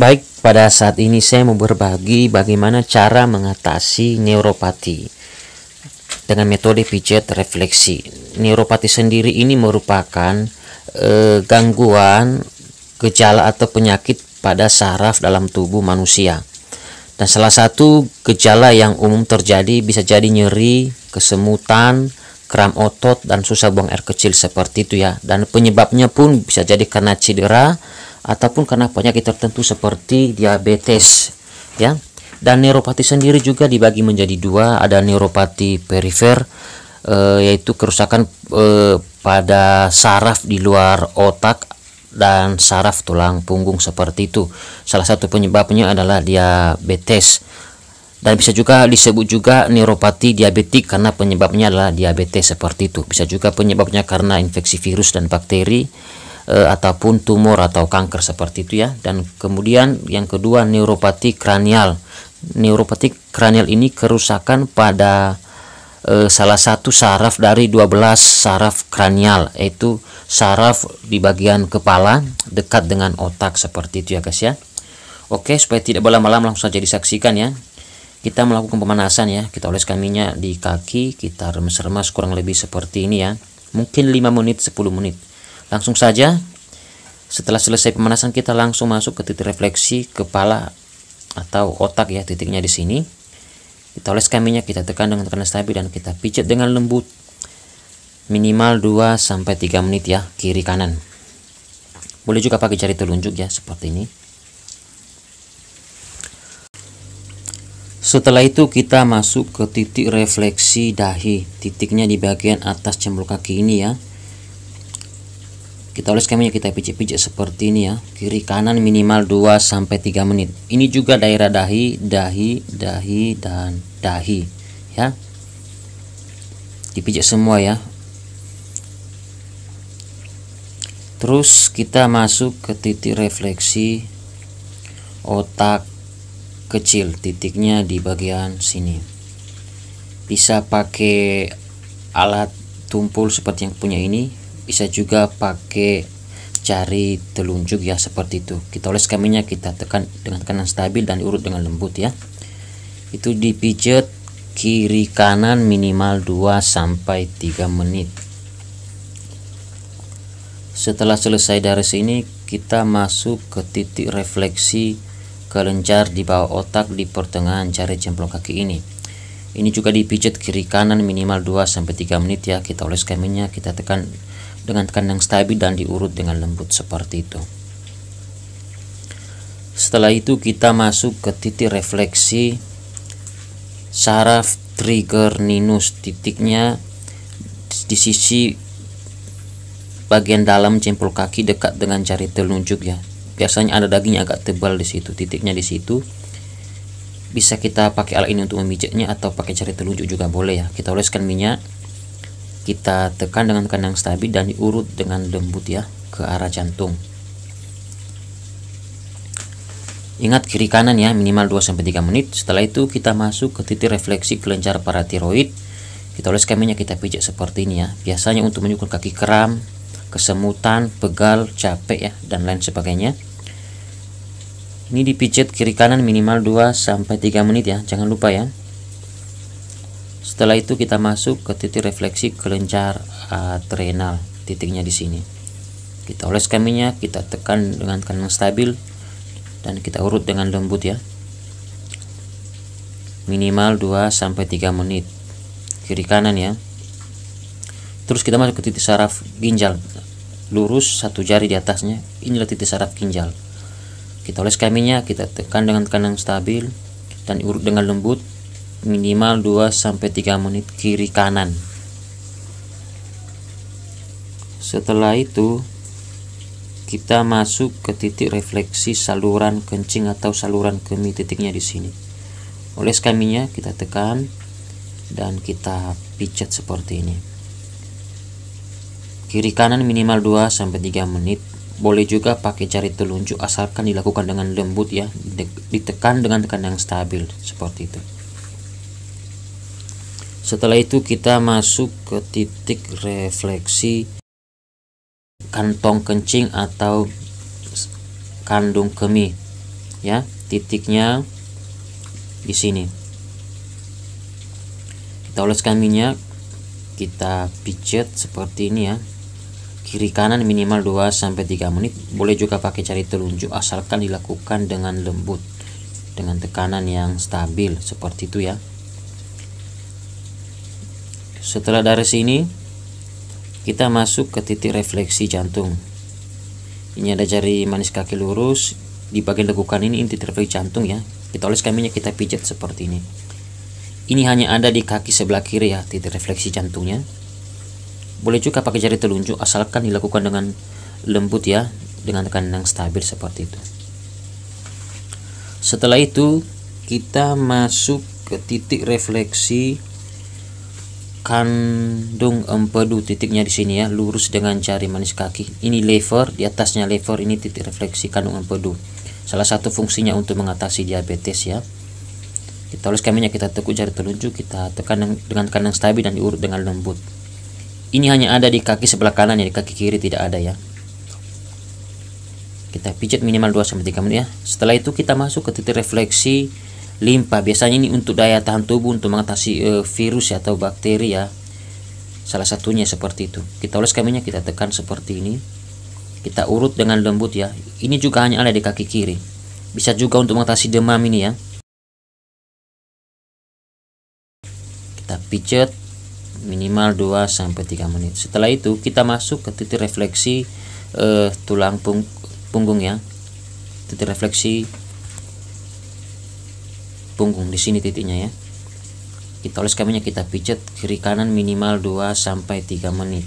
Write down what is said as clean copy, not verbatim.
Baik, pada saat ini saya mau berbagi bagaimana cara mengatasi neuropati dengan metode pijat refleksi. Neuropati sendiri ini merupakan gangguan, gejala atau penyakit pada saraf dalam tubuh manusia. Dan salah satu gejala yang umum terjadi bisa jadi nyeri, kesemutan, kram otot, dan susah buang air kecil seperti itu ya. Dan penyebabnya pun bisa jadi karena cedera ataupun karena penyakit tertentu seperti diabetes ya. Dan neuropati sendiri juga dibagi menjadi dua, ada neuropati perifer yaitu kerusakan pada saraf di luar otak dan saraf tulang punggung seperti itu. Salah satu penyebabnya adalah diabetes. Dan bisa juga disebut juga neuropati diabetik karena penyebabnya adalah diabetes seperti itu. Bisa juga penyebabnya karena infeksi virus dan bakteri ataupun tumor atau kanker seperti itu ya. Dan kemudian yang kedua neuropati kranial. Neuropati kranial ini kerusakan pada salah satu saraf dari 12 saraf kranial, yaitu saraf di bagian kepala dekat dengan otak seperti itu ya guys ya. Oke, supaya tidak berlama-lama langsung saja disaksikan ya. Kita melakukan pemanasan ya. Kita oleskan minyak di kaki, kita remes-remes kurang lebih seperti ini ya. Mungkin 5 menit 10 menit. Langsung saja setelah selesai pemanasan kita langsung masuk ke titik refleksi kepala atau otak ya, titiknya di sini. Kita oleskan minyak, kita tekan dengan tekanan stabil dan kita pijat dengan lembut minimal 2 sampai 3 menit ya, kiri kanan. Boleh juga pakai jari telunjuk ya, seperti ini. Setelah itu kita masuk ke titik refleksi dahi, titiknya di bagian atas cempol kaki ini ya. Kita oleskan minyak, kita pijat-pijat seperti ini ya, kiri kanan minimal 2 sampai 3 menit. Ini juga daerah dahi, dan dahi ya. Dipijat semua ya. Terus kita masuk ke titik refleksi otak kecil, titiknya di bagian sini. Bisa pakai alat tumpul seperti yang punya ini, bisa juga pakai jari telunjuk ya, seperti itu. Kita oleskan minyak, kita tekan dengan tekanan stabil dan diurut dengan lembut ya. Itu dipijat kiri kanan minimal 2 sampai 3 menit. Setelah selesai dari sini kita masuk ke titik refleksi kelenjar di bawah otak di pertengahan jari jempol kaki ini. Ini juga dipijat kiri kanan minimal 2 sampai 3 menit ya. Kita oleskan minyak, kita tekan dengan tekanan yang stabil dan diurut dengan lembut seperti itu. Setelah itu kita masuk ke titik refleksi saraf trigeminus, titiknya di sisi bagian dalam jempol kaki dekat dengan jari telunjuk ya. Biasanya ada daging agak tebal di situ, titiknya di situ. Bisa kita pakai alat ini untuk memijatnya atau pakai jari telunjuk juga boleh ya. Kita oleskan minyak, kita tekan dengan tekanan yang stabil dan diurut dengan lembut ya ke arah jantung. Ingat kiri kanan ya, minimal 2 sampai 3 menit. Setelah itu kita masuk ke titik refleksi kelenjar paratiroid. Kita oleskan minyak, kita pijat seperti ini ya. Biasanya untuk menyembuhkan kaki kram, kesemutan, pegal, capek ya, dan lain sebagainya. Ini dipijat kiri kanan minimal 2 sampai 3 menit ya, jangan lupa ya. Setelah itu kita masuk ke titik refleksi kelenjar adrenal, titiknya di sini. Kita oleskan minyak, kita tekan dengan tekanan stabil dan kita urut dengan lembut ya. Minimal 2 sampai 3 menit kiri kanan ya. Terus kita masuk ke titik saraf ginjal, lurus satu jari di atasnya. Inilah titik saraf ginjal. Kita oleskan minyak, kita tekan dengan tekanan stabil dan urut dengan lembut minimal 2 sampai 3 menit kiri kanan. Setelah itu kita masuk ke titik refleksi saluran kencing atau saluran kemih, titiknya di sini. Oleskan minyak, kita tekan dan kita pijat seperti ini. Kiri kanan minimal 2 sampai 3 menit. Boleh juga pakai jari telunjuk asalkan dilakukan dengan lembut ya, ditekan dengan tekanan yang stabil seperti itu. Setelah itu kita masuk ke titik refleksi kantong kencing atau kandung kemih. ya, titiknya di sini. Kita oleskan minyak, kita pijat seperti ini ya, kiri kanan minimal 2-3 menit. Boleh juga pakai jari telunjuk asalkan dilakukan dengan lembut, dengan tekanan yang stabil seperti itu ya. Setelah dari sini kita masuk ke titik refleksi jantung. Ini ada jari manis kaki lurus, di bagian lekukan ini titik refleksi jantung ya. Kita oleskan minyak, kita pijat seperti ini. Ini hanya ada di kaki sebelah kiri ya, titik refleksi jantungnya. Boleh juga pakai jari telunjuk asalkan dilakukan dengan lembut ya, dengan tekanan yang stabil seperti itu. Setelah itu kita masuk ke titik refleksi kandung empedu, titiknya di sini ya, lurus dengan jari manis kaki. Ini lever, di atasnya lever ini titik refleksi kandung empedu. Salah satu fungsinya untuk mengatasi diabetes ya. Kita oleskan minyak, kita tekuk jari telunjuk, kita tekan dengan tekanan stabil dan diurut dengan lembut. Ini hanya ada di kaki sebelah kanan ya, di kaki kiri tidak ada ya. Kita pijat minimal 2-3 menit ya. Setelah itu kita masuk ke titik refleksi limpa. Biasanya ini untuk daya tahan tubuh, untuk mengatasi virus ya, atau bakteri ya. Salah satunya seperti itu. Kita oleskan minyak, kita tekan seperti ini. Kita urut dengan lembut ya. Ini juga hanya ada di kaki kiri. Bisa juga untuk mengatasi demam ini ya. Kita pijat minimal 2-3 menit. Setelah itu kita masuk ke titik refleksi tulang punggung ya. Titik refleksi punggung di sini titiknya ya. Kita oleskan minyak, kita pijat kiri kanan minimal 2-3 menit.